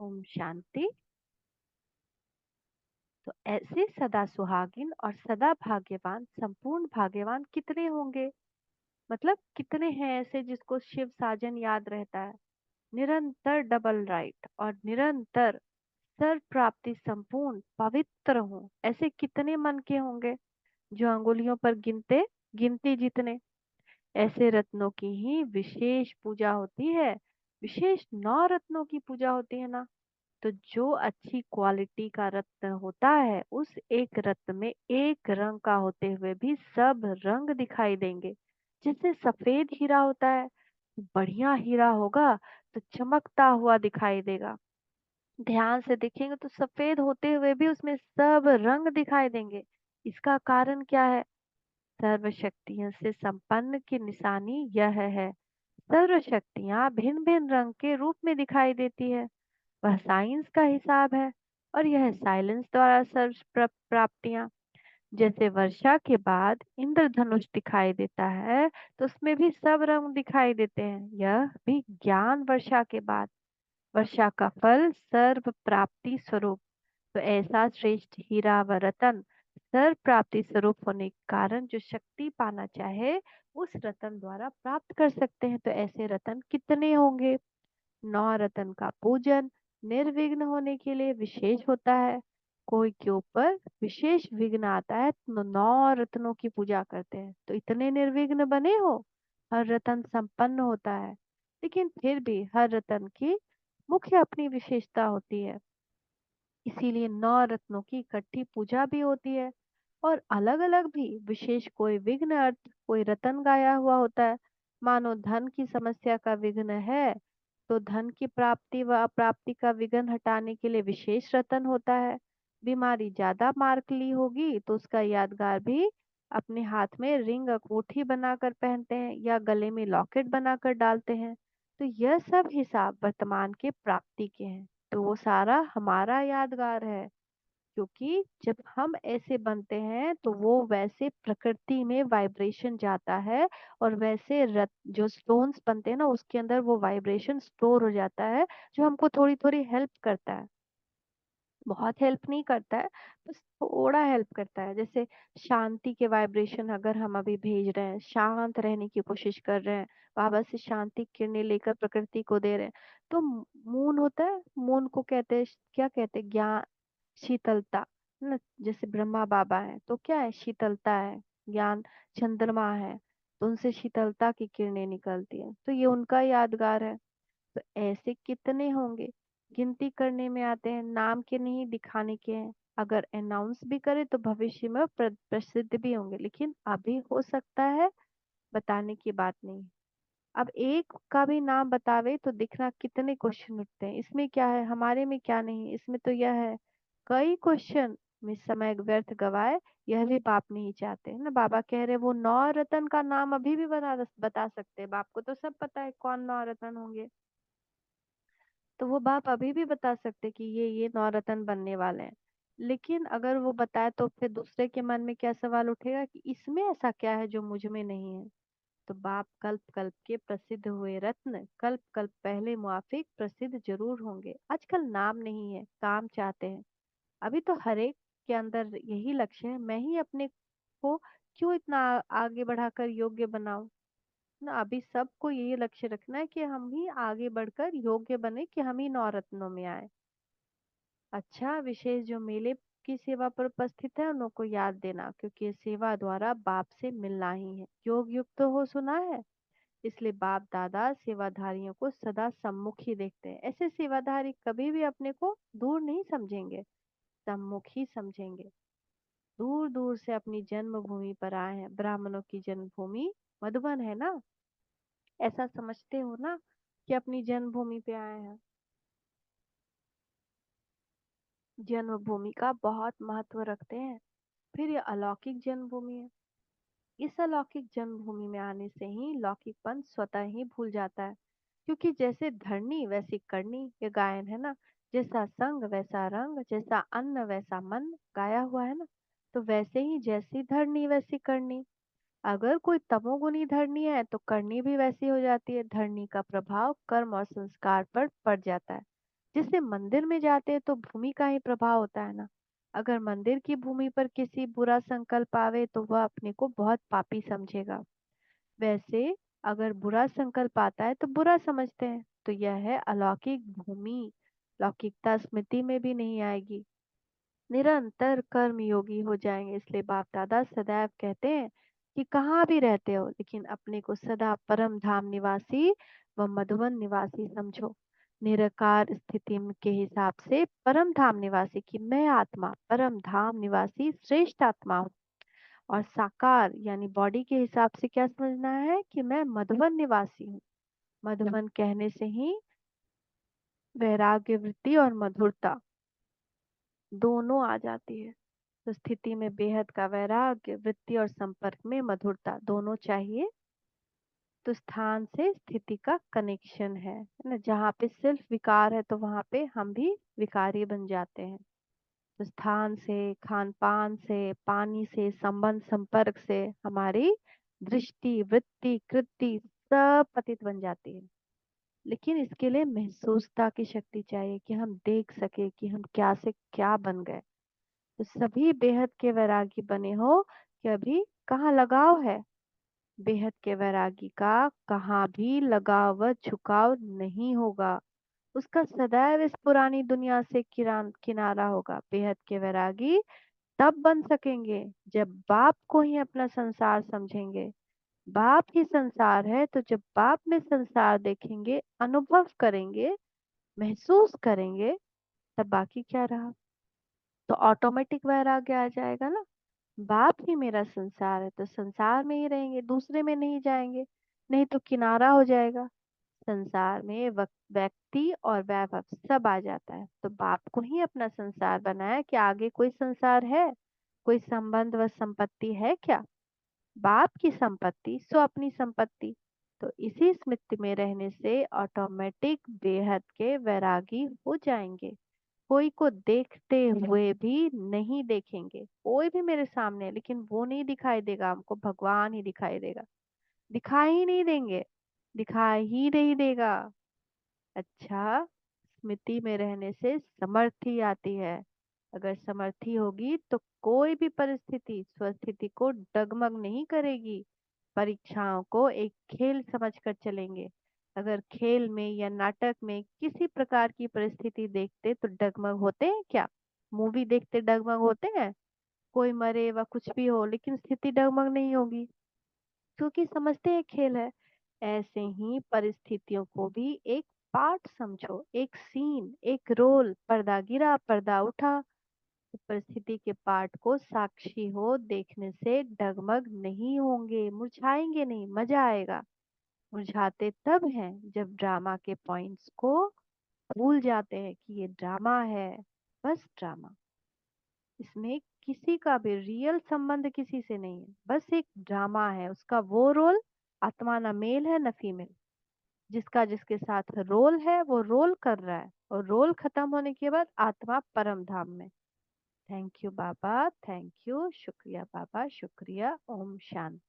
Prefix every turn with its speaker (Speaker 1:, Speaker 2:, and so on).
Speaker 1: ओम शांति। तो ऐसे सदा सुहागिन और सदा भाग्यवान संपूर्ण भाग्यवान कितने होंगे? मतलब कितने हैं ऐसे जिसको शिव साजन याद रहता है, निरंतर डबल राइट और निरंतर सर्व प्राप्ति संपूर्ण पवित्र हो? ऐसे कितने मन के होंगे जो अंगुलियों पर गिनते, गिनती जितने। ऐसे रत्नों की ही विशेष पूजा होती है, विशेष 9 रत्नों की पूजा होती है ना। तो जो अच्छी क्वालिटी का रत्न होता है उस एक रत्न में एक रंग का होते हुए भी सब रंग दिखाई देंगे। जैसे सफेद हीरा होता है, बढ़िया हीरा होगा तो चमकता हुआ दिखाई देगा। ध्यान से देखेंगे तो सफेद होते हुए भी उसमें सब रंग दिखाई देंगे। इसका कारण क्या है? सर्व शक्तियों से संपन्न की निशानी यह है। सर्व शक्तियां भिन्न भिन्न रंग के रूप में दिखाई देती है। वह साइंस का हिसाब है। और यह साइलेंस द्वारा सर्व प्राप्तियां, जैसे वर्षा के बाद इंद्रधनुष दिखाई देता है तो उसमें भी सब रंग दिखाई देते हैं। यह भी ज्ञान वर्षा के बाद, वर्षा का फल सर्व प्राप्ति स्वरूप। तो ऐसा श्रेष्ठ हीरा व रतन सर्व प्राप्ति स्वरूप होने के कारण जो शक्ति पाना चाहे उस रतन द्वारा प्राप्त कर सकते हैं। तो ऐसे रतन कितने होंगे? 9 रत्न का पूजन निर्विघ्न होने के लिए विशेष होता है। कोई के ऊपर विशेष विघ्न आता है तो 9 रत्नों की पूजा करते हैं तो इतने निर्विघ्न बने हो। हर रत्न संपन्न होता है, लेकिन फिर भी हर रत्न की मुख्य अपनी विशेषता होती है। इसीलिए 9 रत्नों की इकट्ठी पूजा भी होती है। और अलग अलग भी विशेष कोई विघ्न अर्थ कोई रतन गाया हुआ होता है। मानो धन की समस्या का विघ्न है तो धन की प्राप्ति व अप्राप्ति का विघ्न हटाने के लिए विशेष रतन होता है। बीमारी ज्यादा मार्क ली होगी तो उसका यादगार भी अपने हाथ में रिंग अंगूठी बनाकर पहनते हैं या गले में लॉकेट बनाकर डालते हैं। तो यह सब हिसाब वर्तमान के प्राप्ति के हैं। तो वो सारा हमारा यादगार है। क्योंकि जब हम ऐसे बनते हैं तो वो वैसे प्रकृति में वाइब्रेशन जाता है और वैसे जो स्टोन्स बनते हैं ना उसके अंदर वो वाइब्रेशन स्टोर हो जाता है, जो हमको थोड़ी थोड़ी हेल्प करता है। बहुत हेल्प नहीं करता है, बस थोड़ा हेल्प करता है। जैसे शांति के वाइब्रेशन अगर हम अभी भेज रहे हैं, शांत रहने की कोशिश कर रहे हैं, बाबा से शांति किरणें लेकर प्रकृति को दे रहे हैं। तो मून होता है, मून को कहते हैं, क्या कहते हैं, ज्ञान, शीतलता है ना। जैसे ब्रह्मा बाबा है तो क्या है, शीतलता है। ज्ञान चंद्रमा है तो उनसे शीतलता की किरणें निकलती है, तो ये उनका यादगार है। तो ऐसे कितने होंगे, गिनती करने में आते हैं, नाम के नहीं दिखाने के हैं। अगर अनाउंस भी करे तो भविष्य में प्रसिद्ध भी होंगे, लेकिन अभी हो सकता है बताने की बात नहीं। अब एक का भी नाम बतावे तो दिखना कितने क्वेश्चन उठते हैं। इसमें क्या है, हमारे में क्या नहीं, इसमें तो यह है कई क्वेश्चन में समय व्यर्थ गवाए, यह भी बाप नहीं चाहते है ना। बाबा कह रहे वो 9 रत्न का नाम अभी भी बता सकते हैं। बाप को तो सब पता है कौन 9 रत्न होंगे, तो वो बाप अभी भी बता सकते कि ये 9 रत्न बनने वाले हैं। लेकिन अगर वो बताए तो फिर दूसरे के मन में क्या सवाल उठेगा कि इसमें ऐसा क्या है जो मुझ में नहीं है। तो बाप कल्प कल्प के प्रसिद्ध हुए रत्न कल्प कल्प पहले मुआफिक प्रसिद्ध जरूर होंगे। आजकल नाम नहीं है, काम चाहते हैं। अभी तो हर एक के अंदर यही लक्ष्य है, मैं ही अपने को क्यों इतना आगे बढ़ाकर योग्य बनाऊं ना। अभी सबको यही लक्ष्य रखना है कि हम ही आगे बढ़कर योग्य बने, कि हम ही 9 रत्नों में आए। अच्छा, विशेष जो मेले की सेवा पर उपस्थित है उनको को याद देना, क्योंकि ये सेवा द्वारा बाप से मिलना ही है। योग युक्त हो सुना है, इसलिए बाप दादा सेवाधारियों को सदा सम्मुख ही देखते हैं। ऐसे सेवाधारी कभी भी अपने को दूर नहीं समझेंगे, सम्मुख ही समझेंगे। दूर दूर से अपनी जन्मभूमि पर आए हैं। ब्राह्मणों की जन्मभूमि मधुबन है ना, ऐसा समझते हो ना कि अपनी जन्मभूमि पे आए हैं। जन्मभूमि का बहुत महत्व रखते हैं। फिर ये अलौकिक जन्मभूमि है। इस अलौकिक जन्मभूमि में आने से ही लौकिकपन स्वतः ही भूल जाता है। क्योंकि जैसे धरनी वैसी करनी, ये गायन है ना। जैसा संग वैसा रंग, जैसा अन्न वैसा मन, गाया हुआ है ना। तो वैसे ही जैसी धरनी वैसी करनी। अगर कोई तमोगुनी धरनी है तो करनी भी वैसी हो जाती है। धरनी का प्रभाव कर्म और संस्कार पर पड़ जाता है। जैसे मंदिर में जाते हैं तो भूमि का ही प्रभाव होता है ना। अगर मंदिर की भूमि पर किसी बुरा संकल्प आवे तो वह अपने को बहुत पापी समझेगा। वैसे अगर बुरा संकल्प आता है तो बुरा समझते हैं, तो यह है अलौकिक भूमि। लौकिकता स्मृति में भी नहीं आएगी, निरंतर कर्म योगी हो जाएंगे। इसलिए बाप दादा सदैव कहते हैं कि कहाँ भी रहते हो लेकिन अपने को सदा परम धाम निवासी व मधुवन निवासी समझो। निराकार स्थिति के हिसाब से परम धाम निवासी की मैं आत्मा परम धाम निवासी श्रेष्ठ आत्मा हूँ। और साकार यानी बॉडी के हिसाब से क्या समझना है कि मैं मधुवन निवासी हूँ। मधुवन कहने से ही वैराग्य वृत्ति और मधुरता दोनों आ जाती है। तो स्थिति में बेहद का वैराग्य, वृत्ति और संपर्क में मधुरता दोनों चाहिए। तो स्थान से स्थिति का कनेक्शन है ना। जहाँ पे सिर्फ विकार है तो वहाँ पे हम भी विकारी बन जाते हैं। तो स्थान से, खान पान से, पानी से, संबंध संपर्क से हमारी दृष्टि, वृत्ति, कृति सब पतित बन जाती है। लेकिन इसके लिए महसूसता की शक्ति चाहिए कि हम देख सके कि हम क्या से क्या बन गए। तो सभी बेहद के वैरागी बने हो कि अभी कहाँ लगाव है। बेहद के वैरागी का कहाँ भी लगाव व झुकाव नहीं होगा। उसका सदैव इस पुरानी दुनिया से किनारा होगा। बेहद के वैरागी तब बन सकेंगे जब बाप को ही अपना संसार समझेंगे। बाप ही संसार है, तो जब बाप में संसार देखेंगे, अनुभव करेंगे, महसूस करेंगे, तब बाकी क्या रहा। तो ऑटोमेटिक वैराग्य आ जाएगा ना। बाप ही मेरा संसार है तो संसार में ही रहेंगे, दूसरे में नहीं जाएंगे, नहीं तो किनारा हो जाएगा। संसार में व्यक्ति और वैभव सब आ जाता है। तो बाप को ही अपना संसार बनाया कि आगे कोई संसार है, कोई संबंध व संपत्ति है क्या। बाप की संपत्ति सो अपनी संपत्ति। तो इसी स्मृति में रहने से ऑटोमेटिक बेहद के वैरागी हो जाएंगे। कोई को देखते हुए भी नहीं देखेंगे। कोई भी मेरे सामने है, लेकिन वो नहीं दिखाई देगा, हमको भगवान ही दिखाई देगा। दिखाई ही नहीं देंगे, दिखाई ही नहीं देगा। अच्छा, स्मृति में रहने से समर्थी आती है। अगर समर्थी होगी तो कोई भी परिस्थिति स्वस्थिति को डगमग नहीं करेगी। परीक्षाओं को एक खेल समझकर चलेंगे। अगर खेल में या नाटक में किसी प्रकार की परिस्थिति देखते तो डगमग होते हैं क्या। मूवी देखते डगमग होते हैं। कोई मरे व कुछ भी हो लेकिन स्थिति डगमग नहीं होगी, क्योंकि समझते हैं खेल है। ऐसे ही परिस्थितियों को भी एक पार्ट समझो, एक सीन, एक रोल। पर्दा गिरा, पर्दा उठा, तो परिस्थिति के पार्ट को साक्षी हो देखने से डगमग नहीं होंगे, मुरझाएंगे नहीं, मजा आएगा। मुरझाते तब हैं जब ड्रामा के पॉइंट्स को भूल जाते हैं कि ये ड्रामा है, बस ड्रामा। इसमें किसी का भी रियल संबंध किसी से नहीं है, बस एक ड्रामा है। उसका वो रोल, आत्मा ना मेल है न फीमेल। जिसका जिसके साथ रोल है वो रोल कर रहा है, और रोल खत्म होने के बाद आत्मा परम धाम में। Thank you Baba, thank you, शुक्रिया बाबा, शुक्रिया। ओम शांति।